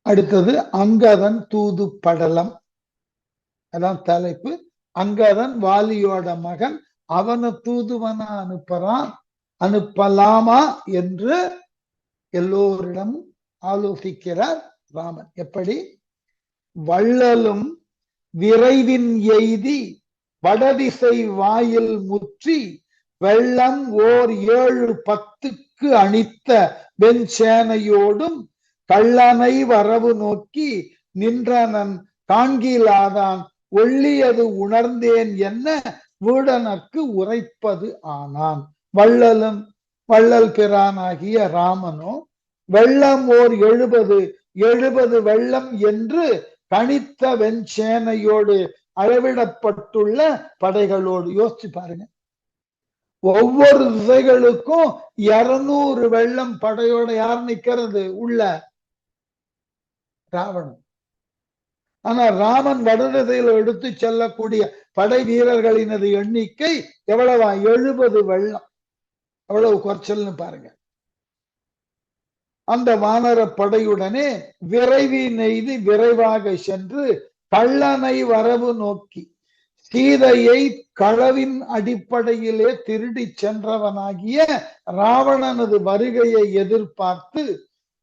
அடுத்தது அங்கதன் தூது படலம். அதான் தலைப்பு. அங்கதன் வாலியோட மகன், அவனை தூதுவனா அனுப்பலாமா என்று எல்லோரிடம் ஆலோசிக்கிறார் ராமன். எப்படி? வள்ளலும் விரைவின் எய்தி வடதிசை வாயில் முற்றி வெள்ளம் ஓர் 7-10 அணித்த வெண்சேனையோடும் கள்ளனை வரவு நோக்கி நின்றனன் காண்கிலாதான் ஒள்ளியது உணர்ந்தேன் என்ன வீடனக்கு உரைப்பது ஆனான். வள்ளல் பிரானாகிய ராமனோ வெள்ளம் ஓர் 70 வெள்ளம் என்று கணித்த வெண்சேனையோடு அளவிடப்பட்டுள்ள படைகளோடு. யோசிச்சு பாருங்க, ஒவ்வொரு திசைகளுக்கும் 200 வெள்ளம் படையோட யார் நிக்கிறது? உள்ள ராவணன். ஆனா ராமன் வடதிசையில் எடுத்து செல்லக்கூடிய படை வீரர்களினது எண்ணிக்கை எவ்வளவா? 70 வெள்ளம். எவ்வளவு குறைச்சல்னு பாருங்க. அந்த வானர படையுடனே விரைவினெய்து விரைவாக சென்று கள்ளனை வரவு நோக்கி சீதையை களவின் அடிப்படையிலே திருடி சென்றவனாகிய ராவணனது வருகையை எதிர்பார்த்து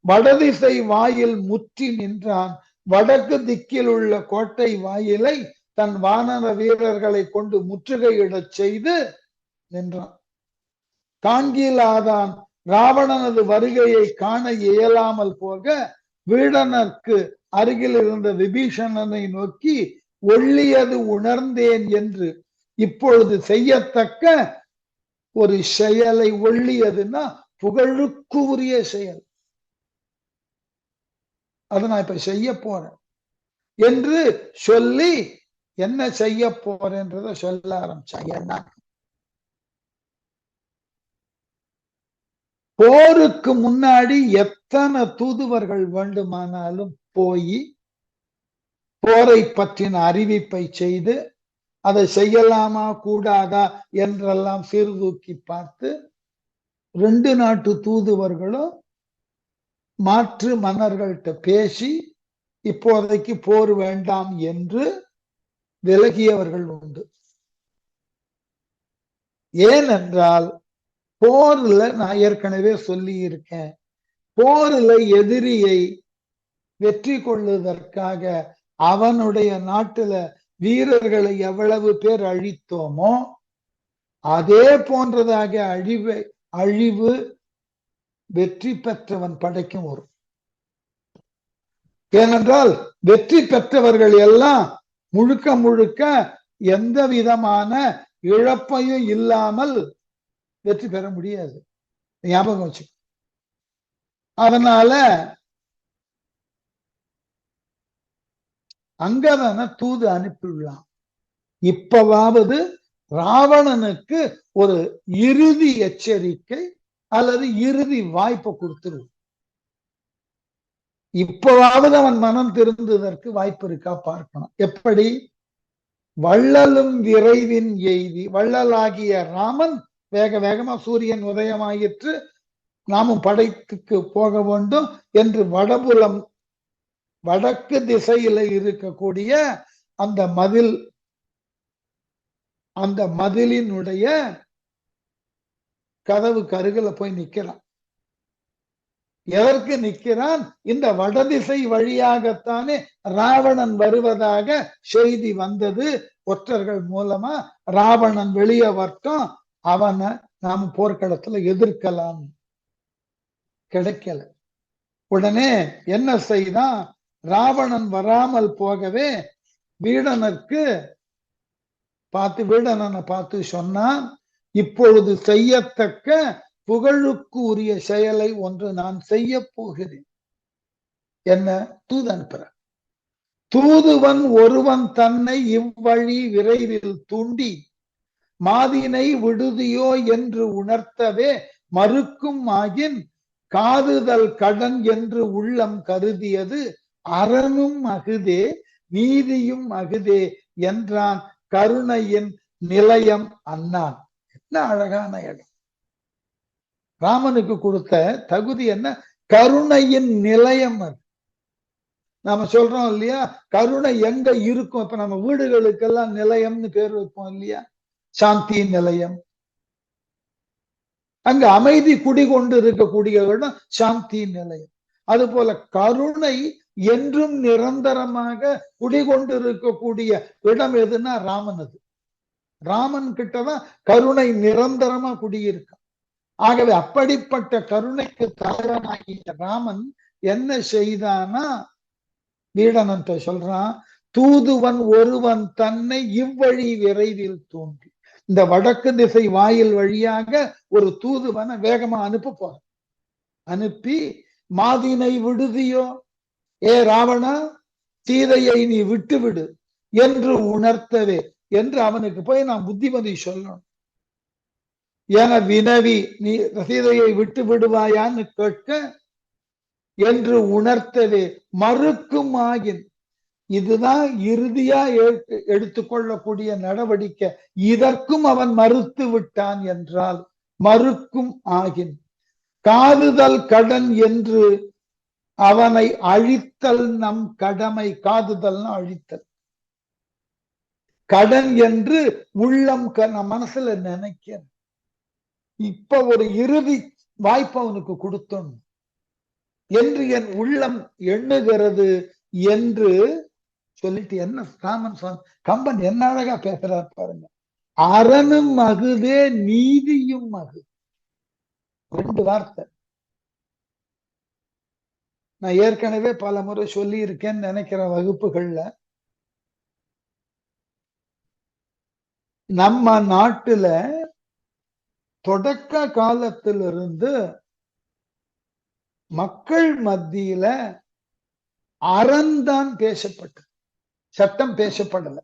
வடதிசை வாயில் முற்றி நின்றான். வடக்கு திக்கில் உள்ள கோட்டை வாயிலை தன் வானர வீரர்களை கொண்டு முற்றுகையிடச் செய்து நின்றான். காண்கிலாதான் ராவணனது வருகையை காண இயலாமல் போக வீடனருக்கு அருகில் இருந்த விபீஷணனை நோக்கி ஒள்ளியது உணர்ந்தேன் என்று இப்பொழுது செய்யத்தக்க ஒரு செயலை, ஒள்ளியதுன்னா புகழுக்கு உரிய செயல், அதை நான் இப்ப செய்ய போறேன் என்று சொல்லி என்ன செய்ய போறேன்றத சொல்ல ஆரம்பிச்சாங்க. போருக்கு முன்னாடி எத்தனை தூதுவர்கள் வேண்டுமானாலும் போய் போரை பற்றின அறிவிப்பை செய்து அதை செய்யலாமா கூடாதா என்றெல்லாம் சீர்தூக்கி பார்த்து 2 நாட்டு தூதுவர்களும் மாற்று மன்னர்கள்ட்ட பேசி இப்போதைக்கு போர் வேண்டாம் என்று விலகியவர்கள் உண்டு. ஏனென்றால் போர்ல நான் ஏற்கனவே சொல்லி இருக்கேன், போர்ல எதிரியை வெற்றி கொள்வதற்காக அவனுடைய நாட்டுல வீரர்களை எவ்வளவு பேர் அழித்தோமோ அதே போன்றதாக அழிவு வெற்றி பெற்றவன் படைக்கும் வரும். ஏனென்றால் வெற்றி பெற்றவர்கள் எல்லாம் முழுக்க எந்த விதமான இழப்பையும் இல்லாமல் வெற்றி பெற முடியாது, ஞாபகம் வச்சு. அதனால அங்கதன தூது அனுப்பிவிடலாம். இப்பவாவது ராவணனுக்கு ஒரு இறுதி எச்சரிக்கை அல்லது இறுதி வாய்ப்பை கொடுத்துருவோம். இப்பவாவது அவன் மனம் திருந்துவதற்கு வாய்ப்பு இருக்கா பார்க்கணும். எப்படி? வள்ளலும் விரைவின் எய்தி, வள்ளலாகிய ராமன் வேகமா சூரியன் உதயமாயிற்று, நாமும் படைக்கு போக வேண்டும் என்று வடபுலம் வடக்கு திசையில இருக்கக்கூடிய அந்த மதிலினுடைய கதவு கருகில போய் நிக்கிறான். எதற்கு நிற்கிறான்? இந்த வடதிசை வழியாகத்தானே ராவணன் வருவதாக செய்தி வந்தது ஒற்றர்கள் மூலமா. ராவணன் வெளியே வரட்டும், அவனை நாம் போர்க்களத்துல எதிர்க்கலாம். கிடைக்கல. உடனே என்ன செய்தான்? ராவணன் வராமல் போகவே வீடனனை பார்த்து சொன்னான், இப்பொழுது செய்யத்தக்க புகழுக்கு உரிய செயலை ஒன்று நான் செய்ய போகிறேன். என்ன? தூது அனுப்புற. தூதுவன் ஒருவன் தன்னை இவ்வழி விரைவில் தூண்டி மாதினை விடுதியோ என்று உணர்த்தவே மறுக்கும் ஆகின் காதுதல் கடன் என்று உள்ளம் கருதியது அரணும் அகுதே நீதியும் அகுதே என்றான் கருணையின் நிலையம் அண்ணான். என்ன அழகான இடம்! ராமனுக்கு கொடுத்த தகுதி என்ன? கருணையின் நிலையம். அது நாம சொல்றோம் இல்லையா, கருணை எங்க இருக்கும்? இப்ப நம்ம வீடுகளுக்கெல்லாம் நிலையம்னு பேர் வைப்போம் இல்லையா, சாந்தி நிலையம். அங்க அமைதி குடிகொண்டு இருக்கக்கூடிய இடம் சாந்தி நிலையம். அது போல கருணை என்றும் நிரந்தரமாக குடிகொண்டு இருக்கக்கூடிய இடம் எதுன்னா ராமனது. ராமன் கிட்டதான் கருணை நிரந்தரமா குடியிருக்க. ஆகவே அப்படிப்பட்ட கருணைக்கு தலைவனாகிய ராமன் என்ன செய்தானா, வீடனத்தை சொல்றான், தூதுவன் ஒருவன் தன்னை இவ்வழி விரைவில் தோன்றி. இந்த வடக்கு திசை வாயில் வழியாக ஒரு தூதுவனை வேகமா அனுப்ப போற. அனுப்பி மாதினை விடுதியோ, ஏ ராவணா, சீதையை நீ விட்டு விடு என்று உணர்த்தவே என்று அவனுக்கு போய் நான் புத்திமதி சொல்லணும். என வினவி, நீ சீதையை விட்டு விடுவாயான்னு கேட்க, என்று உணர்த்தவே மறுக்கும் ஆகின். இதுதான் இறுதியா எடுத்துக்கொள்ளக்கூடிய நடவடிக்கை. இதற்கும் அவன் மறுத்து விட்டான் என்றால் மறுக்கும் ஆகின் காதுதல் கடன் என்று அவனை அழித்தல் நம் கடமை. காதுதல்னா அழித்தல், கடன் என்று உள்ளம் மனசுல நினைக்கிறேன். இப்ப ஒரு இறுதி வாய்ப்பு அவனுக்கு கொடுத்தோம் என்று என் உள்ளம் எண்ணுகிறது என்று சொல்லிட்டு, என்ன ராமன் கம்பன் என்ன அழகா பேசுறார் பாருங்க. அரணும் மகுதே நீதியும் மகு. 2 வார்த்தை. நான் ஏற்கனவே பல முறை சொல்லி இருக்கேன்னு நினைக்கிற வகுப்புகள்ல, நம்ம நாட்டுல தொடக்க காலத்திலிருந்து மக்கள் மத்தியில அறந்தான் பேசப்பட்டது, சட்டம் பேசப்படல.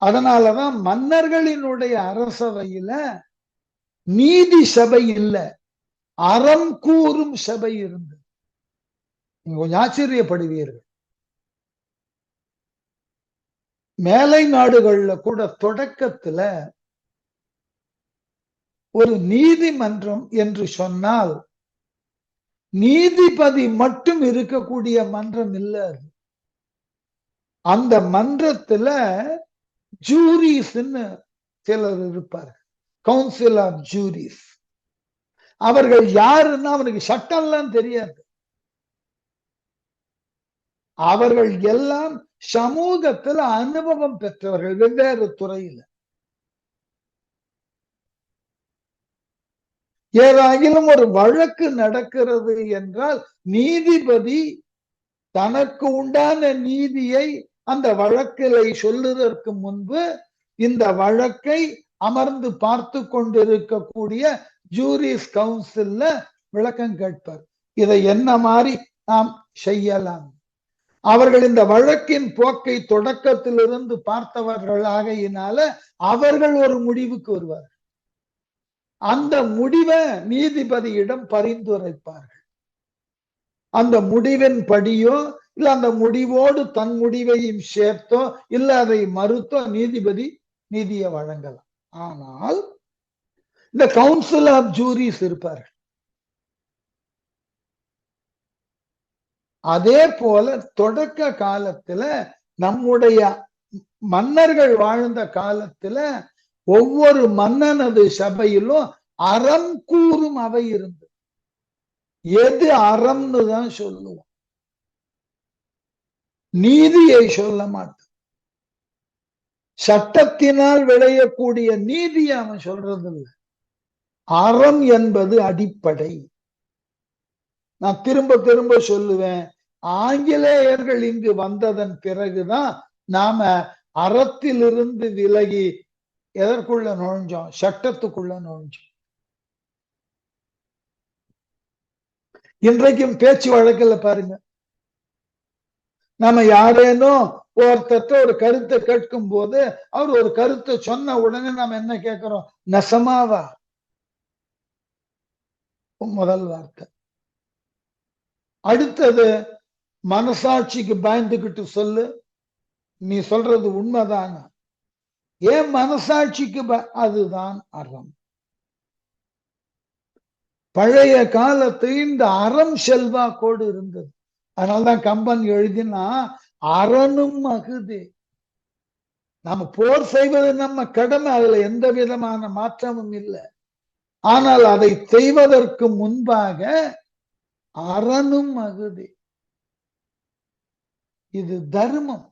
அதனாலதான் மன்னர்களினுடைய அரசவையில நீதி சபை இல்ல, அறம் கூறும் சபை இருந்தது. நீங்க கொஞ்சம் ஆச்சரியப்படுவீர்கள். மேலை நாடுகள்ல கூட தொடக்கத்துல ஒரு நீதிமன்றம் என்று சொன்னால் நீதிபதி மட்டும் இருக்கக்கூடிய மன்றம் இல்ல. அந்த மன்றத்துல ஜூரிஸ்ன்னு சிலர் இருப்பார்கள், கவுன்சில் ஆஃப் ஜூரிஸ். அவர்கள் யாருன்னா அவனுக்கு சட்டம் எல்லாம் தெரியாது. அவர்கள் எல்லாம் சமூகத்துல அனுபவம் பெற்றவர்கள், வெவ்வேறு துறையில. ஏதாகிலும் ஒரு வழக்கு நடக்கிறது என்றால் நீதிபதி தனக்கு உண்டான நீதியை அந்த வழக்கிலை சொல்லுவதற்கு முன்பு இந்த வழக்கை அமர்ந்து பார்த்து கொண்டிருக்கக்கூடிய ஜூரிஸ் கவுன்சில்ல விளக்கம் கேட்பார். இதை என்ன மாதிரி நாம் செய்யலாம். அவர்கள் இந்த வழக்கின் போக்கை தொடக்கத்திலிருந்து பார்த்தவர்கள் ஆகையினால அவர்கள் ஒரு முடிவுக்கு வருவார்கள். அந்த முடிவை நீதிபதியிடம் பரிந்துரைப்பார்கள். அந்த முடிவின் படியோ இல்ல அந்த முடிவோடு தன் முடிவையும் சேர்த்தோ இல்ல அதை மறுத்தோ நீதிபதி நீதியை வழங்கலாம். ஆனால் இந்த கவுன்சில் ஆஃப் ஜூரிஸ் இருப்பார்கள். அதே போல தொடக்க காலத்துல நம்முடைய மன்னர்கள் வாழ்ந்த காலத்துல ஒவ்வொரு மன்னனது சபையிலும் அறம் கூறும் அவை இருந்தது. எது அறம்னு தான் சொல்லுவோம், நீதியை சொல்ல மாட்டோம். சட்டத்தினால் விளையக்கூடிய நீதியை அவன் சொல்றது இல்லை. அறம் என்பது அடிப்படை. நான் திரும்ப திரும்ப சொல்லுவேன், ஆங்கிலேயர்கள் இங்கு வந்ததன் பிறகுதான் நாம அறத்திலிருந்து விலகி எதற்குள்ள நுழைஞ்சோம், சட்டத்துக்குள்ள நுழைஞ்சோம். இன்றைக்கும் பேச்சு வழக்கில் பாருங்க, நம்ம யாரேனும் ஒருத்தர் ஒரு கருத்தை கேட்கும் போது அவர் ஒரு கருத்தை சொன்ன உடனே நாம என்ன கேட்கிறோம், நெசமாவா? முதல் வார்த்தை. அடுத்தது, மனசாட்சிக்கு பயந்துகிட்டு சொல்லு, நீ சொல்றது உண்மைதான? ஏன் மனசாட்சிக்கு அதுதான் அறம். பழைய காலத்து இந்த அறம் செல்வாக்கோடு இருந்தது. அதனால்தான் கம்பன் எழுதினா அரணும் அகுதே. நாம போர் செய்வது நம்ம கடமை, அதுல எந்த விதமான மாற்றமும் இல்லை. ஆனால் அதை செய்வதற்கு முன்பாக அரணும் அகுதே, இது தர்மம்.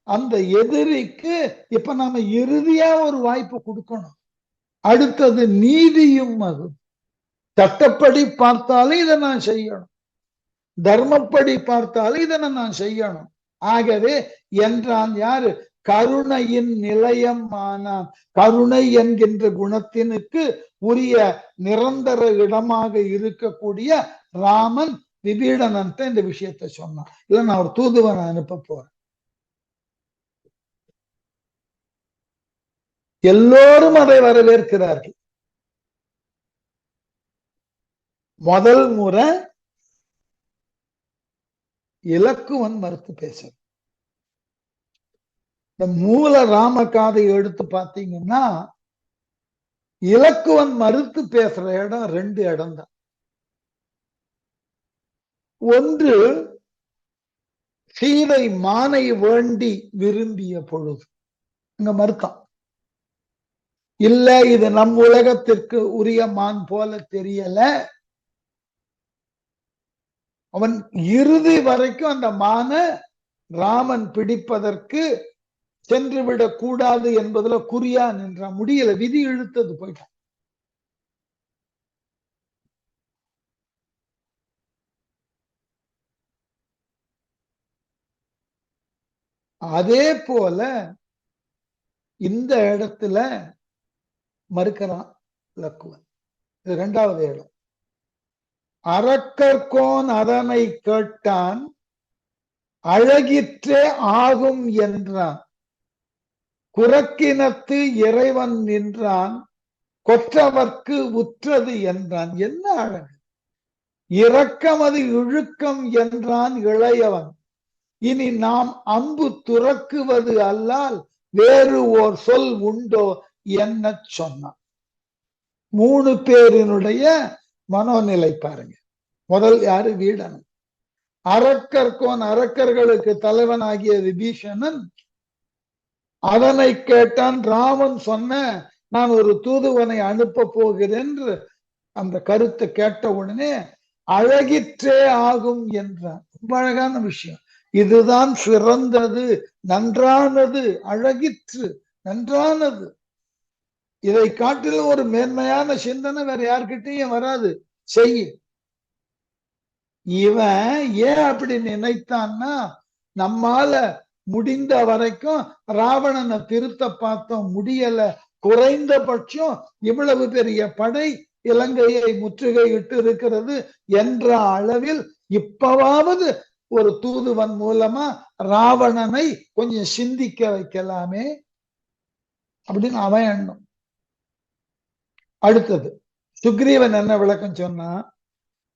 அந்த எதிரிக்கு இப்ப நாம இறுதியா ஒரு வாய்ப்பு கொடுக்கணும். அடுத்தது நீதியும் அகுது. சட்டப்படி பார்த்தாலும் இதை நான் செய்யணும், தர்மப்படி பார்த்தாலும் இதனை நான் செய்யணும். ஆகவே என்றான் யாரு? கருணையின் நிலையம் ஆனான். கருணை என்கின்ற குணத்தினுக்கு உரிய நிரந்தர இடமாக இருக்கக்கூடிய ராமன் விபீடனன் இந்த விஷயத்தை சொன்னான். இல்ல நான் ஒரு தூதுவனை அனுப்ப போறேன். எல்லோரும் அதை வரவேற்கிறார்கள். முதல் முறை இலக்குவன் மறுத்து பேச. இந்த மூல ராமகாதை எடுத்து பார்த்தீங்கன்னா இலக்குவன் மறுத்து பேசுற இடம் 2 இடம் தான். ஒன்று, சீதை மானை வேண்டி விரும்பிய பொழுது இங்க மறுத்தான். இல்ல இது நம் உலகத்திற்கு உரிய மான் போல தெரியல. அவன் இறுதி வரைக்கும் அந்த மான ராமன் பிடிப்பதற்கு சென்று விடக் கூடாது என்பதுல குறியா நின்றான். முடியல, விதி இழுத்தது, போயிட்டான். அதே போல இந்த இடத்துல மறுக்கிறான் இலக்குவன். இது 2வது இடம். அரக்கர்கோன் அதனை கேட்டான், அழகிற்றே ஆகும் என்றான். குரக்கினத்து இறைவன் நின்றான், கொற்றவர்க்கு உற்றது என்றான். என்ன அழகு! இரக்கமது இழுக்கம் என்றான் இளையவன். இனி நாம் அம்பு துறக்குவது அல்லால் வேறு ஓர் சொல் உண்டோ என்ன சொன்னான். 3 பேரினுடைய மனோநிலை பாருங்க. முதல் யாரு? வீடனன். அரக்கர்கோன், அரக்கர்களுக்கு தலைவனாகிய விபீஷணன் அதனை கேட்டான். ராமன் சொன்ன நான் ஒரு தூதுவனை அனுப்ப போகிறேன் என்று அந்த கருத்தை கேட்ட உடனே அழகிற்றே ஆகும் என்றான். ரொம்ப அழகான விஷயம். இதுதான் சிறந்தது, நன்றானது, அழகிற்று, நன்றானது. இதை காட்டிலும் ஒரு மேன்மையான சிந்தனை வேற யார்கிட்டையும் வராது. செய்ய. இவன் ஏன் அப்படி நினைத்தான்னா, நம்மால முடிந்த வரைக்கும் ராவணனை திருத்த பார்த்தோம், முடியல. குறைந்தபட்சம் இவ்வளவு பெரிய படை இலங்கையை முற்றுகையிட்டு இருக்கிறது என்ற அளவில் இப்பவாவது ஒரு தூதுவன் மூலமா ராவணனை கொஞ்சம் சிந்திக்க வைக்கலாமே அப்படின்னு அவன் எண்ணம். அடுத்தது சுக்ரீவன் என்ன விளக்கம் சொன்னா,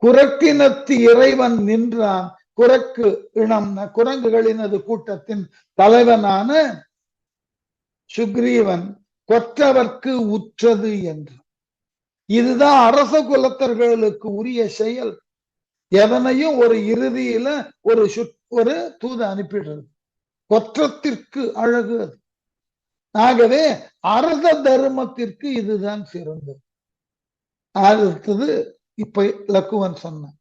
குரக்கினத்து இறைவன் நின்றான். குரக்கு இனம், குரங்குகளினது கூட்டத்தின் தலைவனான சுக்ரீவன் கொற்றவர்க்கு உற்றது என்று. இதுதான் அரச குலத்தர்களுக்கு உரிய செயல். எதனையும் ஒரு இறுதியில ஒரு தூது அனுப்பிடுறது. கொற்றத்திற்கு அழகு அது. ஆகவே அரச தர்மத்திற்கு இதுதான் சிறந்தது. அடுத்தது இப்ப இலக்குவன் சொன்னான்,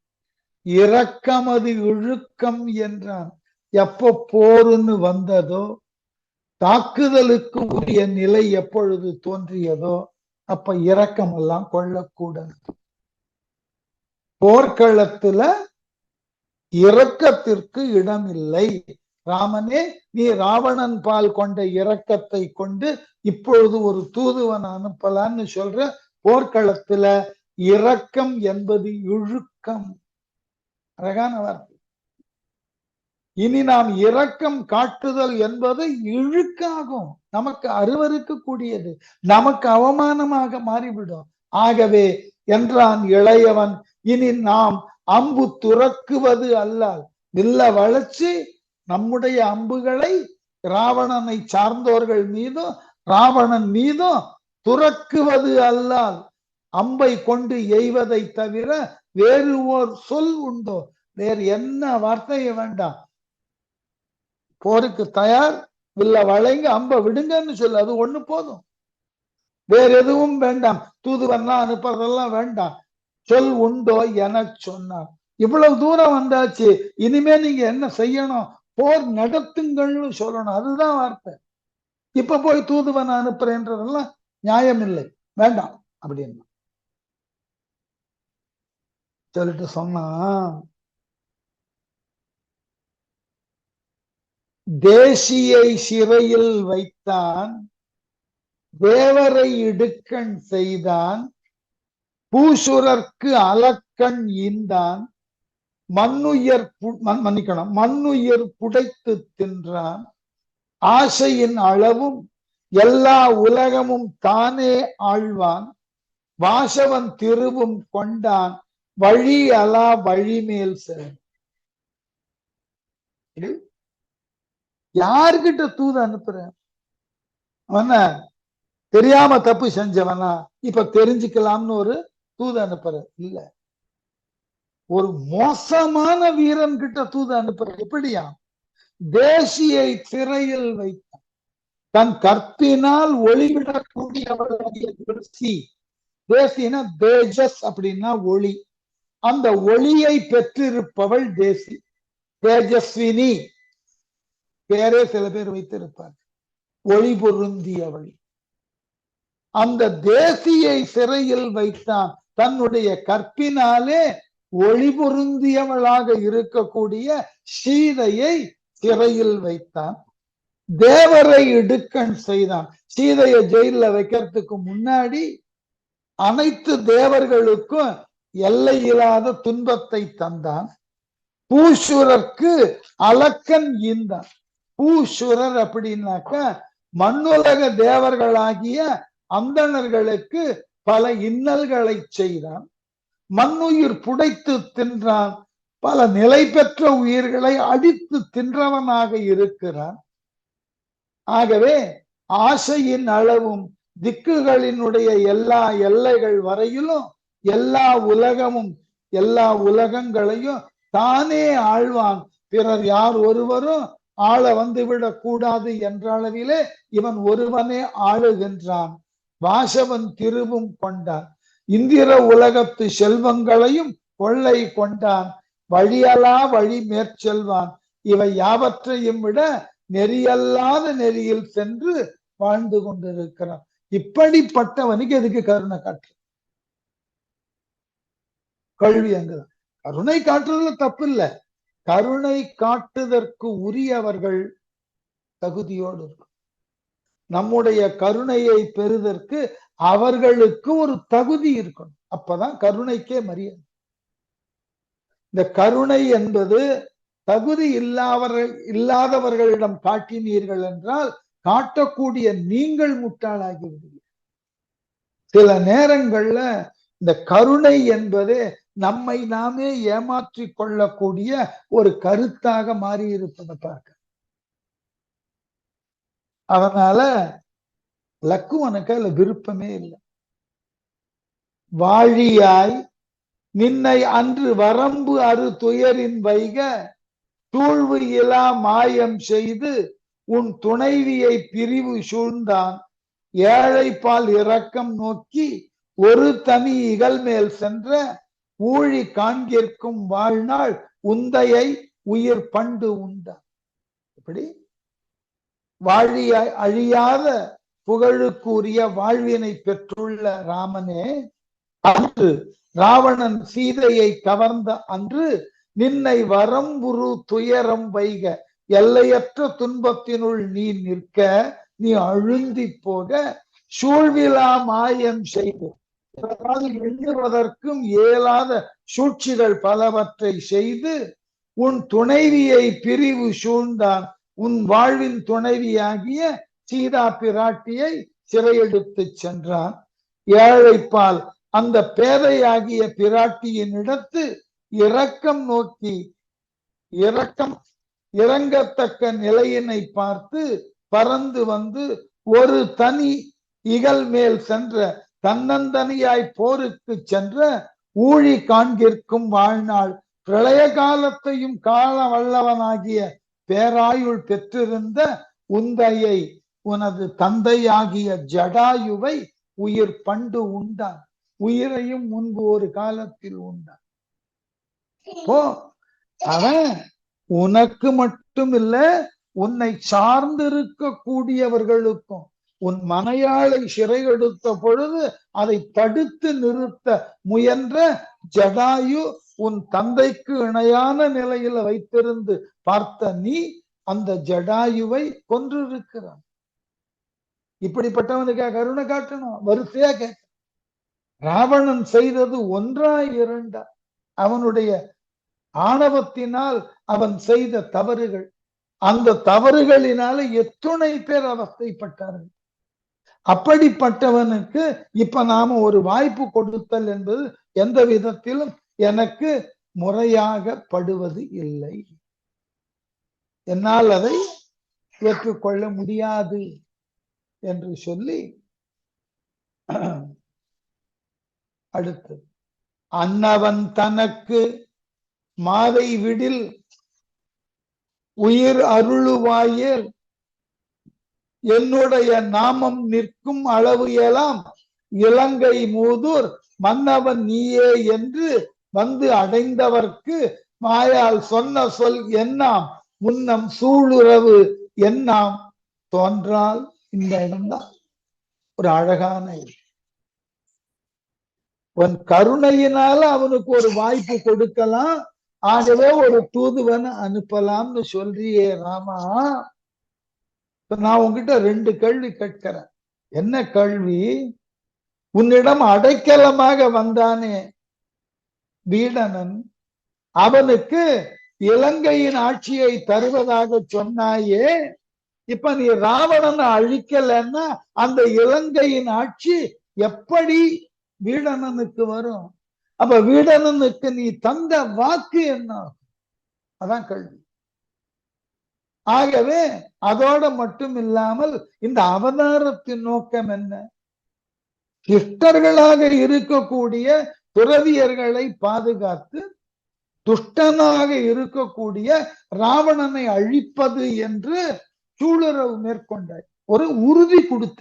இரக்கமது இழுக்கம் என்றான். எப்போ போருன்னு வந்ததோ, தாக்குதலுக்கு உரிய நிலை எப்பொழுது தோன்றியதோ அப்ப இரக்கம் எல்லாம் கொள்ளக்கூடாது. போர்க்களத்துல இரக்கத்திற்கு இடம் இல்லை. ராமனே, நீ ராவணன் பால் கொண்ட இரக்கத்தை கொண்டு இப்பொழுது ஒரு தூதுவன் அனுப்பலான்னு சொல்ற. போர்க்களத்துல இரக்கம் என்பது இழுக்கம். அழகான வார்த்தை. இனி நாம் இரக்கம் காட்டுதல் என்பது இழுக்காகும், நமக்கு அருவருக்கு கூடியது, நமக்கு அவமானமாக மாறிவிடும். ஆகவே என்றான் இளையவன், இனி நாம் அம்பு துறக்குவது அல்லால், வில்ல வளைச்சு நம்முடைய அம்புகளை ராவணனை சார்ந்தோர்கள் மீதும் ராவணன் மீதும் துறக்குவது அல்லால், அம்பை கொண்டு எய்வதை தவிர வேறு ஓர் சொல் உண்டோ? வேறு என்ன வார்த்தையும் வேண்டாம். போருக்கு தயார், வில்ல வளைங்க, அம்ப விடுங்கன்னு சொல்லு, அது ஒண்ணு போதும். வேற எதுவும் வேண்டாம். தூதுவன்லாம் அனுப்புறதெல்லாம் வேண்டாம். சொல் உண்டோ என சொன்னார். இவ்வளவு தூரம் வந்தாச்சு, இனிமே நீங்க என்ன செய்யணும்? போர் நடத்துங்கள்னு சொல்லணும். அதுதான் வார்த்தை. இப்ப போய் தூதுவன் அனுப்புறேன்றதெல்லாம் நியாயம் இல்லை, வேண்டாம் அப்படின்னு சொல்லிட்டு சொன்னா, தேசியை சிறையில் வைத்தான், தேவரை இடுக்கண் செய்தான், பூசுரர்க்கு அலக்கண் ஈந்தான், மண்ணுயிர் புடைத்து தின்றான், ஆசையின் அளவும் எல்லா உலகமும் தானே ஆழ்வான், வாசவன் திருவும் கொண்டான், வழி அலா வழிமேல் செல். யாருக்கிட்ட தூது அனுப்புற? அவன தெரியாம தப்பு செஞ்சவனா இப்ப தெரிஞ்சுக்கலாம்னு ஒரு தூது அனுப்புற? இல்ல, ஒரு மோசமான வீரன் கிட்ட தூது அனுப்புற. எப்படியா? தேசியை சிறையில் வைத்தான், தன் கற்பினால் ஒளிவிடக்கூடியவளுடைய தேசினா தேஜஸ் அப்படின்னா ஒளி. அந்த ஒளியை பெற்றிருப்பவள் தேசி, தேஜஸ்வினி பேரே சில பேர் வைத்திருப்பார், ஒளி பொருந்தியவள். அந்த தேசியை சிறையில் வைத்தான், தன்னுடைய கற்பினாலே ஒளி பொருந்தியவளாக இருக்கக்கூடிய சீதையை சிறையில் வைத்தான், தேவரை இடுக்கண் செய்தான். சீதையை ஜெயில வைக்கிறதுக்கு முன்னாடி அனைத்து தேவர்களுக்கும் எல்லை இல்லாத துன்பத்தை தந்தான், பூசுரர்க்கு அலக்கன் ஈந்தான். பூசுரர் அப்படின்னாக்க மண்ணுலக தேவர்களாகிய அந்தணர்களுக்கு பல இன்னல்களை செய்தான், மண்ணுயிர் புடைத்து தின்றான், பல நிலை பெற்ற உயிர்களை அடித்து தின்றவனாக இருக்கிறான். ஆகவே ஆசையின் அளவும் திக்குகளினுடைய எல்லா எல்லைகள் வரையிலும் எல்லா உலகமும் எல்லா உலகங்களையும் தானே ஆழ்வான், பிறர் யார் ஒருவரும் ஆள வந்துவிடக் கூடாது என்ற அளவிலே இவன் ஒருவனே ஆளுகின்றான். வாசவன் திருவும் கொண்டான், இந்திர உலகத்து செல்வங்களையும் கொள்ளை கொண்டான், வழியலா வழி மேற்செல்வான், இவை யாவற்றையும் விட நெறியல்லாத நெறியில் சென்று வாழ்ந்து கொண்டிருக்கிறான். இப்படிப்பட்டவனுக்கு எதுக்கு கருணை காட்டு? கல்வி அங்குதான். கருணை காட்டுறதுல தப்பு இல்லை, கருணை காட்டுதற்கு உரியவர்கள் தகுதியோடு இருக்கும். நம்முடைய கருணையை பெறுவதற்கு அவர்களுக்கு ஒரு தகுதி இருக்கணும், அப்பதான் கருணைக்கே மரியாதை. இந்த கருணை என்பது தகுதி இல்லாதவர்களிடம் காட்டினீர்கள் என்றால் காட்டக்கூடிய நீங்கள் முட்டாளாகி விடுவீர்கள். சில நேரங்கள்ல இந்த கருணை என்பது நம்மை நாமே ஏமாற்றி கொள்ளக்கூடிய ஒரு கருத்தாக மாறி இருப்பதை பார்க்க. அதனால லக்குவனுக்கு அதுல விருப்பமே இல்லை. வாழியாய் நின்னை அன்று வரம்பு அறு துயரின் வைக தூழ்வு இலா மாயம் செய்து உன் துணைவியை பிரிவு சூழ்ந்தான், ஏழை பால் இரக்கம் நோக்கி ஒரு தனி இகழ் மேல் சென்ற ஊழி காண்கிற்கும் வாழ்நாள் உந்தையை உயிர் பண்டு உண்டான். இப்படி வாழியாய் அழியாத புகழுக்குரிய வாழ்வினை பெற்றுள்ள ராமனே, அன்று ராவணன் சீதையை கவர்ந்த அன்று நின்னை வரம்புரு துயரம் வைக எல்லையற்ற துன்பத்தினுள் நீ நிற்க, நீ அழுந்தி போக சூழ்விலா மாயம் செய்து எண்ணுவதற்கும் இயலாத சூழ்ச்சிகள் பலவற்றை செய்து உன் துணைவியை பிரிவு சூழ்ந்தான், உன் வாழ்வின் துணைவியாகிய சீதா பிராட்டியை சிறையெடுத்து சென்றான். ஏழைப்பால் அந்த பேதையாகிய பிராட்டியின் இடத்து இரக்கம் நோக்கி இறங்கத்தக்க நிலையினை பார்த்து பறந்து வந்து ஒரு தனி இகழ் மேல் சென்ற தன்னந்தனியாய் போருக்கு சென்ற ஊழி காண்கிற்கும் வாழ்நாள் பிரளய காலத்தையும் கால வல்லவனாகிய பேராயுள் பெற்றிருந்த உந்தையை உனது தந்தையாகிய ஜடாயுவை உயிர் பண்டு உண்டான். உயிரையும் முன்பு ஒரு காலத்தில் உண்டான். அவன் உனக்கு மட்டும் இல்ல, உன்னை சார்ந்திருக்க கூடியவர்களுக்கும், உன் மனையாளை சிறை எடுத்த பொழுது அதை தடுத்து நிறுத்த முயன்ற ஜடாயு உன் தந்தைக்கு இணையான நிலையில வைத்திருந்து பார்த்த நீ அந்த ஜடாயுவை கொன்றிருக்கிறான். இப்படிப்பட்டவனுக்கு கருணை காட்டணும், வரிசையா கேட்க. ராவணன் செய்தது ஒன்றா இரண்டா? அவனுடைய ஆணவத்தினால் அவன் செய்த தவறுகள், அந்த தவறுகளினால எத்துணை பேர் அவஸ்தைப்பட்டார்கள். அப்படிப்பட்டவனுக்கு இப்ப நாம ஒரு வாய்ப்பு கொடுத்தல் என்பது எந்த விதத்திலும் எனக்கு முறையாக படுவது இல்லை. என்னால் அதை ஏற்றுக்கொள்ள முடியாது என்று சொல்லி அடுத்து, அன்னவன் தனக்கு மாதை விடில் உயிர் அருளுவாயேல் என்னுடைய நாமம் நிற்கும் அளவு எல்லாம் இலங்கை மூதூர் மன்னவன் நீயே என்று வந்து அடைந்தவர்க்கு மாயால் சொன்ன சொல் என்னாம் முன்னம் சூளுறவு என்னாம் தோன்றால். இந்த இடம்தான் ஒரு அழகான இடம். உன் கருணையினால அவனுக்கு ஒரு வாய்ப்பு கொடுக்கலாம், ஆகவே ஒரு தூதுவன் அனுப்பலாம்னு சொல்றியே ராமா. இப்ப நான் உங்ககிட்ட 2 கேள்வி கேட்கிறேன். என்ன கேள்வி? உன்னிடம் அடைக்கலமாக வந்தானே வீடனன், அவனுக்கு இலங்கையின் ஆட்சியை தருவதாக சொன்னாயே, இப்ப நீ ராவணனை அழிக்கலன்னா அந்த இலங்கையின் ஆட்சி எப்படி வீடனனுக்கு வரும்? அப்ப வீடனனுக்கு நீ தந்த வாக்கு என்ன? அதான் கேள்வி. ஆகவே அதோட மட்டும் இல்லாமல் இந்த அவதாரத்தின் நோக்கம் என்ன? துஷ்டர்களாக இருக்கக்கூடிய துறவியர்களை பாதுகாத்து துஷ்டனாக இருக்கக்கூடிய ராவணனை அழிப்பது என்று சூளுறவு மேற்கொண்ட ஒரு உறுதி கொடுத்த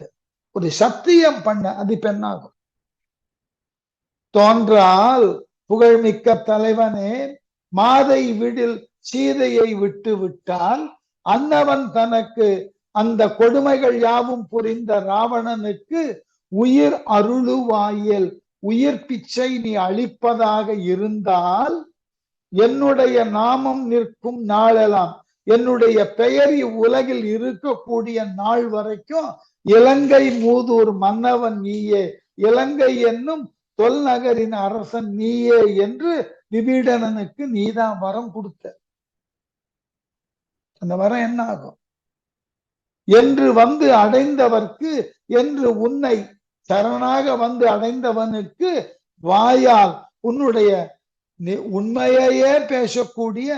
ஒரு சத்தியம் பண்ண. அது பெண்ணாகும். தோன்றால் புகழ்மிக்க தலைவனே, மாதை விடில் சீதையை விட்டு விட்டால் அன்னவன் தனக்கு அந்த கொடுமைகள் யாவும் புரிந்த ராவணனுக்கு உயிர் அருளுவாயல் உயிர் பிச்சை நீ அளிப்பதாக இருந்தால் என்னுடைய நாமம் நிற்கும் நாளெல்லாம், என்னுடைய பெயர் உலகில் இருக்கக்கூடிய நாள் வரைக்கும் இலங்கை மூதூர் மன்னவன் நீயே, இலங்கை என்னும் தொல்நகரின் அரசன் நீயே என்று விபீடனனுக்கு நீதான் வரம் கொடுத்த. அந்த வரம் என்ன ஆகும்? என்று வந்து அடைந்தவர்க்கு, என்று உன்னை சரணாக வந்து அடைந்தவனுக்கு வாயால் உன்னுடைய உண்மையே பேசக்கூடிய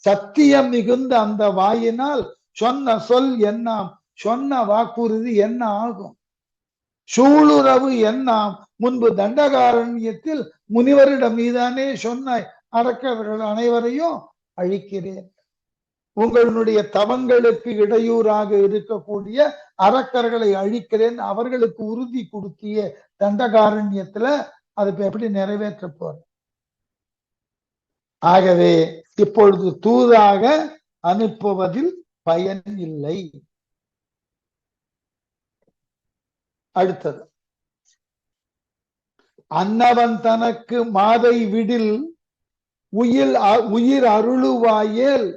சத்தியம் மிகுந்த அந்த வாயினால் சொன்ன சொல் என்ன, சொன்ன வாக்குறுதி என்ன ஆகும்? சூளுறவு என்னாம் முன்பு தண்டகாரண்யத்தில் முனிவரிடம் மீதானே சொன்ன அரக்கர்கள் அனைவரையும் அழிக்கிறேன். உங்களுடைய தவங்களுக்கு இடையூறாக இருக்கக்கூடிய அரக்கர்களை அழிக்கிறேன் அவர்களுக்கு உறுதி கொடுத்திய தண்டகாரண்யத்துல அது எப்படி நிறைவேற்ற போற? ஆகவே இப்பொழுது தூதாக அனுப்புவதில் பயன் இல்லை. அடுத்தது, அன்னவன் தனக்கு மாதை விடில் உயிர் அருளுவாயேல்,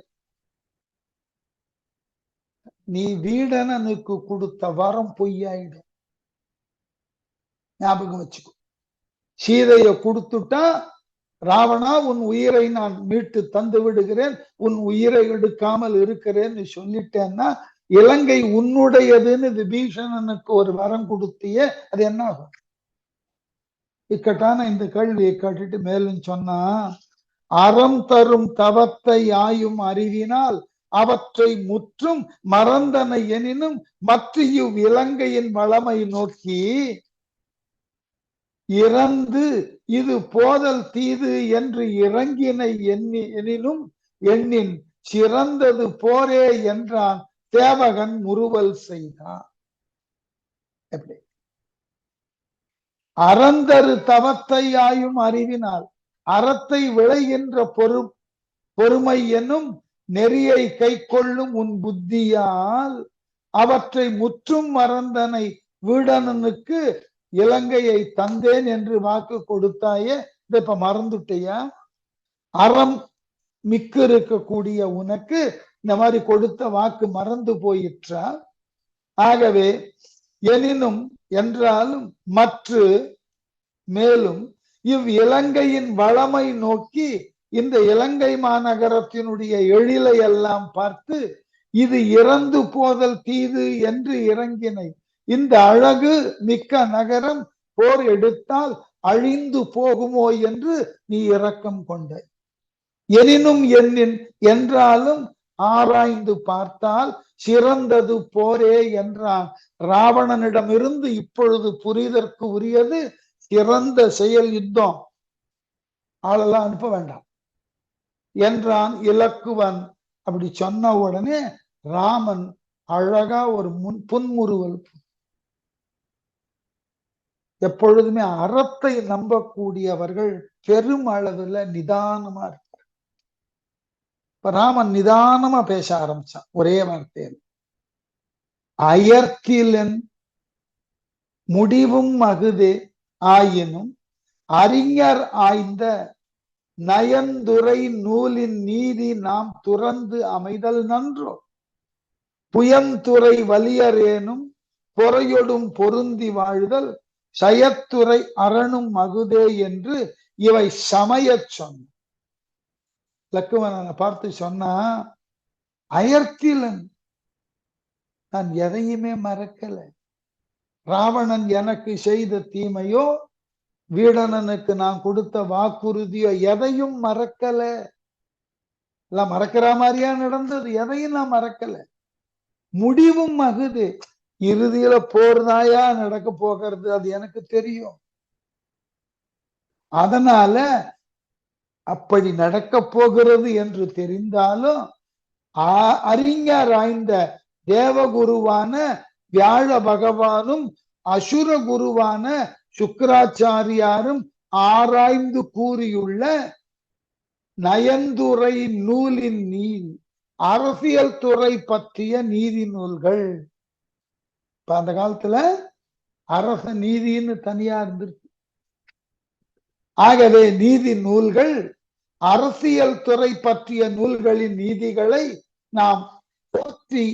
நீ வீடனனுக்கு கொடுத்த வரம் பொய்யாயிடும். ஞாபகம் வச்சுக்கோ. சீதையை கொடுத்துட்டா, ராவணா உன் உயிரை நான் மீட்டு தந்து விடுகிறேன், உன் உயிரை எடுக்காமல் இருக்கிறேன்னு சொல்லிட்டேன்னா இலங்கை உன்னுடையதுன்னு விபீஷணனுக்கு ஒரு வரம் கொடுத்தியே, அது என்ன ஆகும்? இக்கட்டான இந்த கேள்வியை கேட்டுட்டு மேலும் சொன்னா, அறம் தரும் தவத்தை ஆயும் அறிவினால் அவற்றை முற்றும் மறந்தன எனினும் மற்ற இலங்கையின் வளமை நோக்கி இறந்து இது போதல் தீது என்று இறங்கினை எனினும் எண்ணின் சிறந்தது போரே என்றான் தேவகன் முறுவல் செய்தான். எப்படி அறந்தரு தவத்தை ஆயும் அறிவினால் அறத்தை விளைகின்ற பொறுமை என்னும் நெறியை கை கொள்ளும் உன் புத்தியால் அவற்றை முற்றும் மறந்தனை வீடனனுக்கு இலங்கையை தந்தேன் என்று வாக்கு கொடுத்தாயே, இப்ப மறந்துட்டியா? அறம் மிக்க இருக்கக்கூடிய உனக்கு இந்த மாதிரி கொடுத்த வாக்கு மறந்து போயிற்றா? ஆகவே எனினும் என்றாலும் மேலும் இவ்விலங்கையின் வளமை நோக்கி இந்த இலங்கை மாநகரத்தினுடைய எழிலை எல்லாம் பார்த்து இது இறந்து போதல் தீது என்று இறங்கினை. இந்த அழகு மிக்க நகரம் போர் எடுத்தால் அழிந்து போகுமோ என்று நீ இரக்கம் கொண்டாய். எனினும் எண்ணின் என்றாலும் ஆராய்ந்து பார்த்தால் சிறந்தது போரே என்றான். ராவணனிடமிருந்து இப்பொழுது புரிதற்கு உரியது சிறந்த செயல் யுத்தம், ஆளெல்லாம் அனுப்ப வேண்டாம் என்றான் இலக்குவன். அப்படி சொன்ன உடனே ராமன் அழகா ஒரு புன்முறுவல். எப்பொழுதுமே அறத்தை நம்பக்கூடியவர்கள் பெரும் அளவுல நிதானமா இருப்பார். இப்ப ராமன் நிதானமா பேச ஆரம்பிச்சான் ஒரே வார்த்தையில். அயர்த்திலன் முடிவும் அகுதே ஆயினும் அறிஞர் ஆய்ந்த நயந்துரை நூலின் நீதி நாம் துறந்து அமைதல் நன்றோ. புயந்துறை வலியரேனும் பொறையொடும் பொருந்தி வாழ்தல் சயத்துறை அரணும் மகுதே என்று இவை சமய சொன்ன. லக்குவனை பார்த்து சொன்னா, அயர்த்திலன் நான் எதையுமே மறக்கல. ராவணன் எனக்கு செய்த தீமையோ வீடனனுக்கு நான் கொடுத்த வாக்குறுதியோ எதையும் மறக்கல. எல்லாம் மறக்கிற மாதிரியா நடந்தது, எதையும் நான் மறக்கல. முடிவும் மகுது, இறுதியில போர்தாயா நடக்க போகிறது அது எனக்கு தெரியும். அதனால அப்படி நடக்க போகிறது என்று தெரிந்தாலும் அறிஞர் ஆய்ந்த தேவகுருவான வியாழ பகவானும் அசுர குருவான சுக்கராச்சாரியாரும் ஆராய்ந்து கூறியுள்ள நயந்துரை நூலின் நீதி அரசியல் துறை பற்றிய நீதி நூல்கள். இப்ப அந்த காலத்துல அரச நீதின்னு தனியா இருந்திருக்கு. ஆகவே நீதி நூல்கள் அரசியல் துறை பற்றிய நூல்களின் நீதிகளை நாம் போற்றி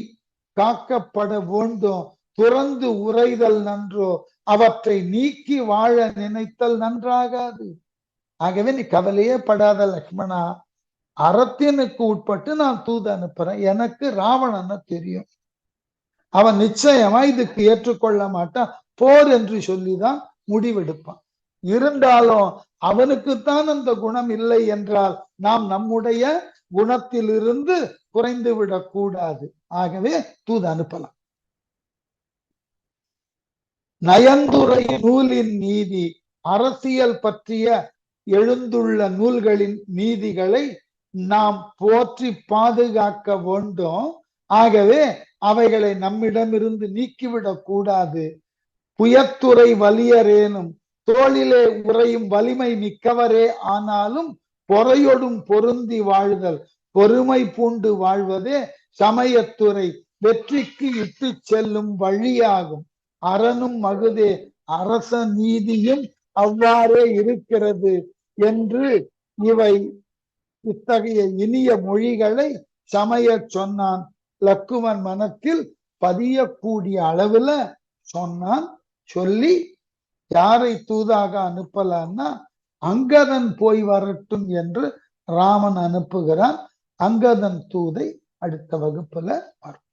காக்கப்பட வேண்டும். துறந்து உரைதல் நன்றோ, அவற்றை நீக்கி வாழ நினைத்தல் நன்றாகாது. ஆகவே நீ கவலையே படாத லக்ஷ்மணா, அறத்தினுக்கு உட்பட்டு நான் தூது அனுப்புறேன். எனக்கு ராவணனை தெரியும், அவன் நிச்சயமா இதுக்கு ஏற்றுக்கொள்ள மாட்டான், போர் என்று சொல்லிதான் முடிவெடுப்பான். இருந்தாலும் அவனுக்குத்தான் அந்த குணம் இல்லை என்றால் நாம் நம்முடைய குணத்திலிருந்து குறைந்து விடக் கூடாது. ஆகவே தூது அனுப்பலாம். நயந்துரை நூலின் நீதி அரசியல் பற்றிய எழுந்துள்ள நூல்களின் நீதிகளை நாம் போற்றி பாதுகாக்க வேண்டும். ஆகவே அவைகளை நம்மிடமிருந்து நீக்கிவிடக் கூடாது. புயத்துறை வலியரேனும் தோளிலே உறையும் வலிமை மிக்கவரே ஆனாலும் பொறையொடும் பொருந்தி வாழ்தல் பொறுமை பூண்டு வாழ்வதே சமயத்துறை வெற்றிக்கு இட்டு செல்லும் வழியாகும். அரணும் மகுதே, அரச நீதியும் அவ்வாறே இருக்கிறது என்று இவை இத்தகைய இனிய மொழிகளை சமய சொன்னான். லக்குவன் மனத்தில் பதியக்கூடிய அளவுல சொன்னான். சொல்லி யாரை தூதாக அனுப்பலான்னா அங்கதன் போய் வரட்டும் என்று ராமன் அனுப்புகிறான். அங்கதன் தூதை அடுத்த வகுப்புல பார்ப்போம்.